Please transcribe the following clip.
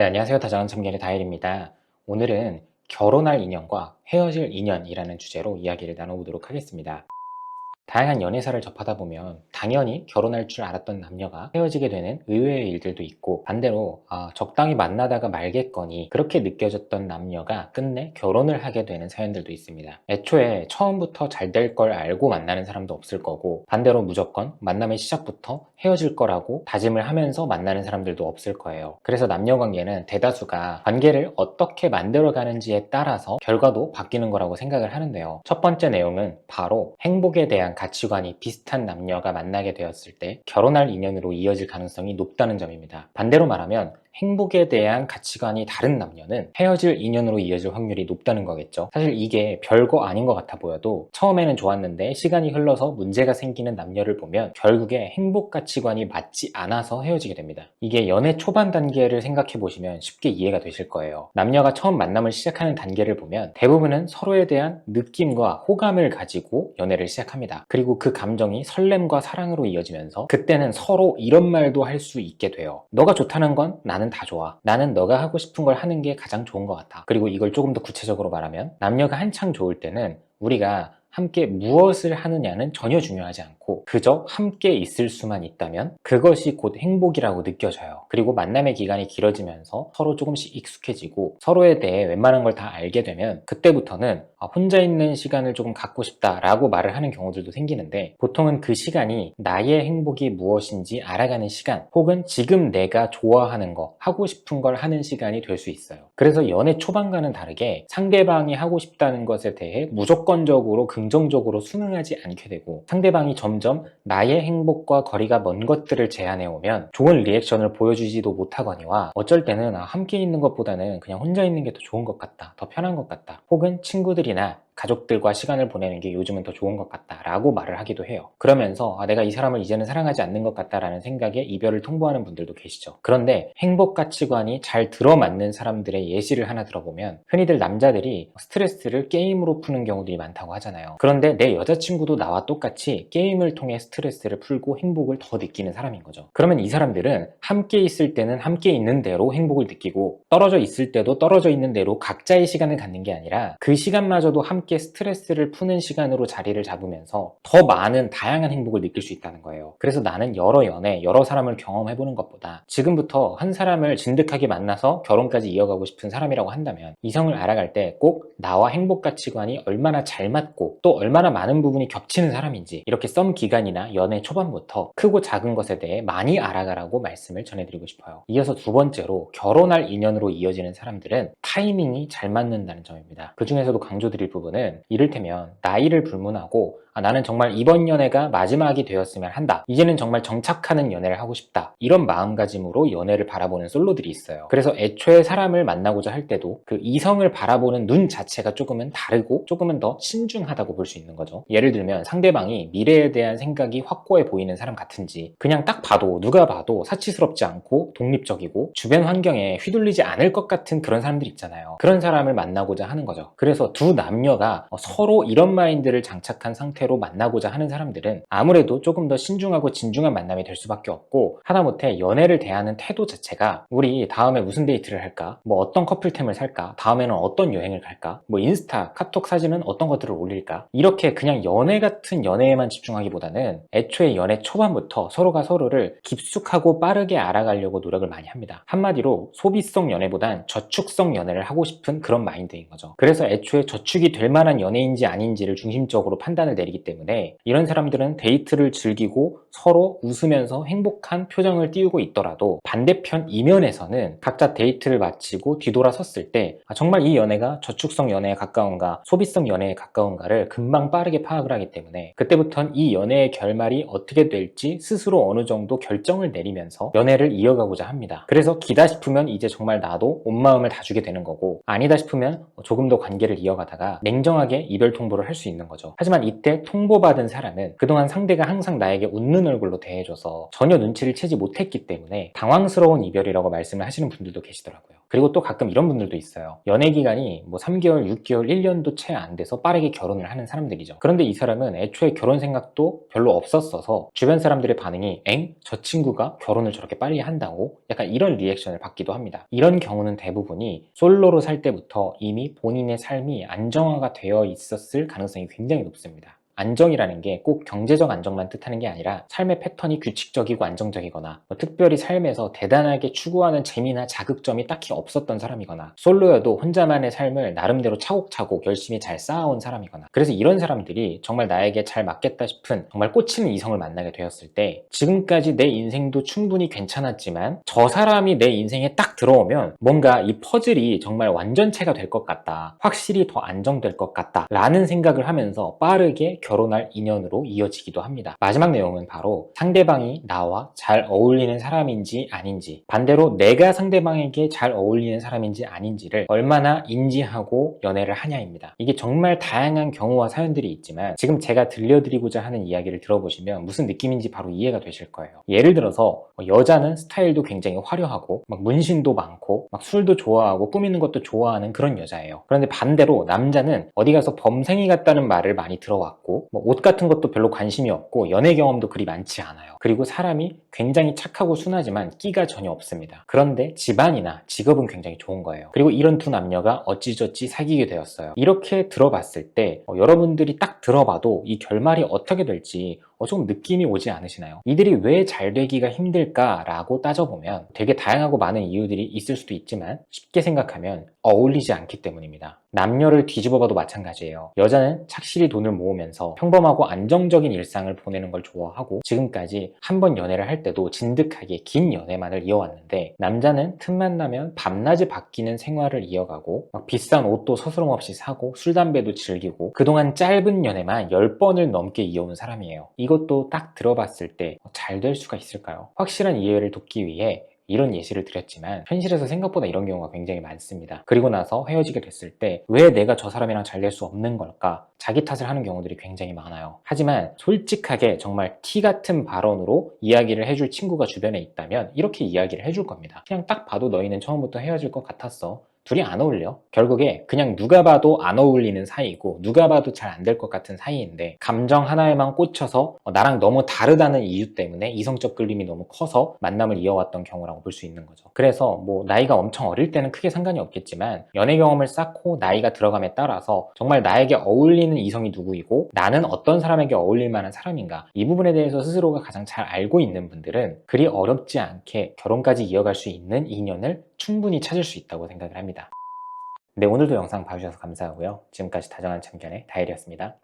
네, 안녕하세요. 다정한 참견의 다일입니다. 오늘은 결혼할 인연과 헤어질 인연이라는 주제로 이야기를 나눠보도록 하겠습니다. 다양한 연애사를 접하다 보면 당연히 결혼할 줄 알았던 남녀가 헤어지게 되는 의외의 일들도 있고, 반대로 적당히 만나다가 말겠거니 그렇게 느껴졌던 남녀가 끝내 결혼을 하게 되는 사연들도 있습니다. 애초에 처음부터 잘 될 걸 알고 만나는 사람도 없을 거고, 반대로 무조건 만남의 시작부터 헤어질 거라고 다짐을 하면서 만나는 사람들도 없을 거예요. 그래서 남녀 관계는 대다수가 관계를 어떻게 만들어가는지에 따라서 결과도 바뀌는 거라고 생각을 하는데요. 첫 번째 내용은 바로 행복에 대한 가치관이 비슷한 남녀가 만나게 되었을 때 결혼할 인연으로 이어질 가능성이 높다는 점입니다. 반대로 말하면 행복에 대한 가치관이 다른 남녀는 헤어질 인연으로 이어질 확률이 높다는 거겠죠. 사실 이게 별거 아닌 것 같아 보여도 처음에는 좋았는데 시간이 흘러서 문제가 생기는 남녀를 보면 결국에 행복 가치관이 맞지 않아서 헤어지게 됩니다. 이게 연애 초반 단계를 생각해 보시면 쉽게 이해가 되실 거예요. 남녀가 처음 만남을 시작하는 단계를 보면 대부분은 서로에 대한 느낌과 호감을 가지고 연애를 시작합니다. 그리고 그 감정이 설렘과 사랑으로 이어지면서 그때는 서로 이런 말도 할 수 있게 돼요. 너가 좋다는 건 나는 다 좋아. 나는 너가 하고 싶은 걸 하는 게 가장 좋은 것 같아. 그리고 이걸 조금 더 구체적으로 말하면 남녀가 한창 좋을 때는 우리가 함께 무엇을 하느냐는 전혀 중요하지 않고 그저 함께 있을 수만 있다면 그것이 곧 행복이라고 느껴져요. 그리고 만남의 기간이 길어지면서 서로 조금씩 익숙해지고 서로에 대해 웬만한 걸 다 알게 되면 그때부터는 혼자 있는 시간을 조금 갖고 싶다라고 말을 하는 경우들도 생기는데, 보통은 그 시간이 나의 행복이 무엇인지 알아가는 시간, 혹은 지금 내가 좋아하는 거, 하고 싶은 걸 하는 시간이 될 수 있어요. 그래서 연애 초반과는 다르게 상대방이 하고 싶다는 것에 대해 무조건적으로 긍정적으로 순응하지 않게 되고, 상대방이 점점 나의 행복과 거리가 먼 것들을 제안해 오면 좋은 리액션을 보여주지도 못하거니와, 어쩔 때는 함께 있는 것보다는 그냥 혼자 있는 게 더 좋은 것 같다, 더 편한 것 같다, 혹은 친구들이나 가족들과 시간을 보내는 게 요즘은 더 좋은 것 같다 라고 말을 하기도 해요. 그러면서 내가 이 사람을 이제는 사랑하지 않는 것 같다라는 생각에 이별을 통보하는 분들도 계시죠. 그런데 행복 가치관이 잘 들어맞는 사람들의 예시를 하나 들어보면 흔히들 남자들이 스트레스를 게임으로 푸는 경우들이 많다고 하잖아요. 그런데 내 여자친구도 나와 똑같이 게임을 통해 스트레스를 풀고 행복을 더 느끼는 사람인 거죠. 그러면 이 사람들은 함께 있을 때는 함께 있는 대로 행복을 느끼고, 떨어져 있을 때도 떨어져 있는 대로 각자의 시간을 갖는 게 아니라 그 시간마저도 함께 스트레스를 푸는 시간으로 자리를 잡으면서 더 많은 다양한 행복을 느낄 수 있다는 거예요. 그래서 나는 여러 연애, 여러 사람을 경험해보는 것보다 지금부터 한 사람을 진득하게 만나서 결혼까지 이어가고 싶은 사람이라고 한다면 이성을 알아갈 때 꼭 나와 행복 가치관이 얼마나 잘 맞고 또 얼마나 많은 부분이 겹치는 사람인지, 이렇게 썸 기간이나 연애 초반부터 크고 작은 것에 대해 많이 알아가라고 말씀을 전해드리고 싶어요. 이어서 두 번째로 결혼할 인연으로 이어지는 사람들은 타이밍이 잘 맞는다는 점입니다. 그 중에서도 강조드릴 부분은 이를테면 나이를 불문하고 나는 정말 이번 연애가 마지막이 되었으면 한다, 이제는 정말 정착하는 연애를 하고 싶다, 이런 마음가짐으로 연애를 바라보는 솔로들이 있어요. 그래서 애초에 사람을 만나고자 할 때도 그 이성을 바라보는 눈 자체가 조금은 다르고 조금은 더 신중하다고 볼 수 있는 거죠. 예를 들면 상대방이 미래에 대한 생각이 확고해 보이는 사람 같은지, 그냥 딱 봐도 누가 봐도 사치스럽지 않고 독립적이고 주변 환경에 휘둘리지 않을 것 같은 그런 사람들 있잖아요. 그런 사람을 만나고자 하는 거죠. 그래서 두 남녀가 서로 이런 마인드를 장착한 상태로 만나고자 하는 사람들은 아무래도 조금 더 신중하고 진중한 만남이 될 수밖에 없고, 하다못해 연애를 대하는 태도 자체가 우리 다음에 무슨 데이트를 할까? 뭐 어떤 커플템을 살까? 다음에는 어떤 여행을 갈까? 뭐 인스타, 카톡 사진은 어떤 것들을 올릴까? 이렇게 그냥 연애 같은 연애에만 집중하기보다는 애초에 연애 초반부터 서로가 서로를 깊숙하고 빠르게 알아가려고 노력을 많이 합니다. 한마디로 소비성 연애보단 저축성 연애를 하고 싶은 그런 마인드인 거죠. 그래서 애초에 저축이 될 만한 연애인지 아닌지를 중심적으로 판단을 내리기 때문에 이런 사람들은 데이트를 즐기고 서로 웃으면서 행복한 표정을 띄우고 있더라도 반대편 이면에서는 각자 데이트를 마치고 뒤돌아섰을 때 정말 이 연애가 저축성 연애에 가까운가 소비성 연애에 가까운가를 금방 빠르게 파악을 하기 때문에 그때부터는 이 연애의 결말이 어떻게 될지 스스로 어느 정도 결정을 내리면서 연애를 이어가고자 합니다. 그래서 기다 싶으면 이제 정말 나도 온 마음을 다 주게 되는 거고, 아니다 싶으면 조금 더 관계를 이어가다가 냉정하게 이별 통보를 할 수 있는 거죠. 하지만 이때 통보받은 사람은 그동안 상대가 항상 나에게 웃는 얼굴로 대해줘서 전혀 눈치를 채지 못했기 때문에 당황스러운 이별이라고 말씀을 하시는 분들도 계시더라고요. 그리고 또 가끔 이런 분들도 있어요. 연애 기간이 뭐 3개월, 6개월, 1년도 채 안 돼서 빠르게 결혼을 하는 사람들이죠. 그런데 이 사람은 애초에 결혼 생각도 별로 없었어서 주변 사람들의 반응이 엥? 저 친구가 결혼을 저렇게 빨리 한다고? 약간 이런 리액션을 받기도 합니다. 이런 경우는 대부분이 솔로로 살 때부터 이미 본인의 삶이 안정화가 되어 있었을 가능성이 굉장히 높습니다. 안정이라는 게 꼭 경제적 안정만 뜻하는 게 아니라 삶의 패턴이 규칙적이고 안정적이거나 특별히 삶에서 대단하게 추구하는 재미나 자극점이 딱히 없었던 사람이거나 솔로여도 혼자만의 삶을 나름대로 차곡차곡 열심히 잘 쌓아온 사람이거나 그래서 이런 사람들이 정말 나에게 잘 맞겠다 싶은 정말 꽂히는 이성을 만나게 되었을 때 지금까지 내 인생도 충분히 괜찮았지만 저 사람이 내 인생에 딱 들어오면 뭔가 이 퍼즐이 정말 완전체가 될 것 같다, 확실히 더 안정될 것 같다 라는 생각을 하면서 빠르게 결혼할 인연으로 이어지기도 합니다. 마지막 내용은 바로 상대방이 나와 잘 어울리는 사람인지 아닌지, 반대로 내가 상대방에게 잘 어울리는 사람인지 아닌지를 얼마나 인지하고 연애를 하냐입니다. 이게 정말 다양한 경우와 사연들이 있지만 지금 제가 들려드리고자 하는 이야기를 들어보시면 무슨 느낌인지 바로 이해가 되실 거예요. 예를 들어서 여자는 스타일도 굉장히 화려하고 막 문신도 많고 막 술도 좋아하고 꾸미는 것도 좋아하는 그런 여자예요. 그런데 반대로 남자는 어디 가서 범생이 같다는 말을 많이 들어왔고 뭐 옷 같은 것도 별로 관심이 없고 연애 경험도 그리 많지 않아요. 그리고 사람이 굉장히 착하고 순하지만 끼가 전혀 없습니다. 그런데 집안이나 직업은 굉장히 좋은 거예요. 그리고 이런 두 남녀가 어찌저찌 사귀게 되었어요. 이렇게 들어봤을 때 여러분들이 딱 들어봐도 이 결말이 어떻게 될지 조금 느낌이 오지 않으시나요? 이들이 왜 잘 되기가 힘들까라고 따져보면 되게 다양하고 많은 이유들이 있을 수도 있지만 쉽게 생각하면 어울리지 않기 때문입니다. 남녀를 뒤집어봐도 마찬가지예요. 여자는 착실히 돈을 모으면서 평범하고 안정적인 일상을 보내는 걸 좋아하고 지금까지 한 번 연애를 할 때도 진득하게 긴 연애만을 이어왔는데 남자는 틈만 나면 밤낮이 바뀌는 생활을 이어가고 막 비싼 옷도 서스럼 없이 사고 술, 담배도 즐기고 그동안 짧은 연애만 10번을 넘게 이어온 사람이에요. 이것도 딱 들어봤을 때 잘 될 수가 있을까요? 확실한 이해를 돕기 위해 이런 예시를 드렸지만 현실에서 생각보다 이런 경우가 굉장히 많습니다. 그리고 나서 헤어지게 됐을 때 왜 내가 저 사람이랑 잘 될 수 없는 걸까? 자기 탓을 하는 경우들이 굉장히 많아요. 하지만 솔직하게 정말 티 같은 발언으로 이야기를 해줄 친구가 주변에 있다면 이렇게 이야기를 해줄 겁니다. 그냥 딱 봐도 너희는 처음부터 헤어질 것 같았어. 둘이 안 어울려. 결국에 그냥 누가 봐도 안 어울리는 사이이고 누가 봐도 잘 안 될 것 같은 사이인데 감정 하나에만 꽂혀서 나랑 너무 다르다는 이유 때문에 이성적 끌림이 너무 커서 만남을 이어왔던 경우라고 볼 수 있는 거죠. 그래서 뭐 나이가 엄청 어릴 때는 크게 상관이 없겠지만 연애 경험을 쌓고 나이가 들어감에 따라서 정말 나에게 어울리는 이성이 누구이고 나는 어떤 사람에게 어울릴 만한 사람인가, 이 부분에 대해서 스스로가 가장 잘 알고 있는 분들은 그리 어렵지 않게 결혼까지 이어갈 수 있는 인연을 충분히 찾을 수 있다고 생각을 합니다. 네, 오늘도 영상 봐주셔서 감사하고요. 지금까지 다정한 참견의 다일이었습니다.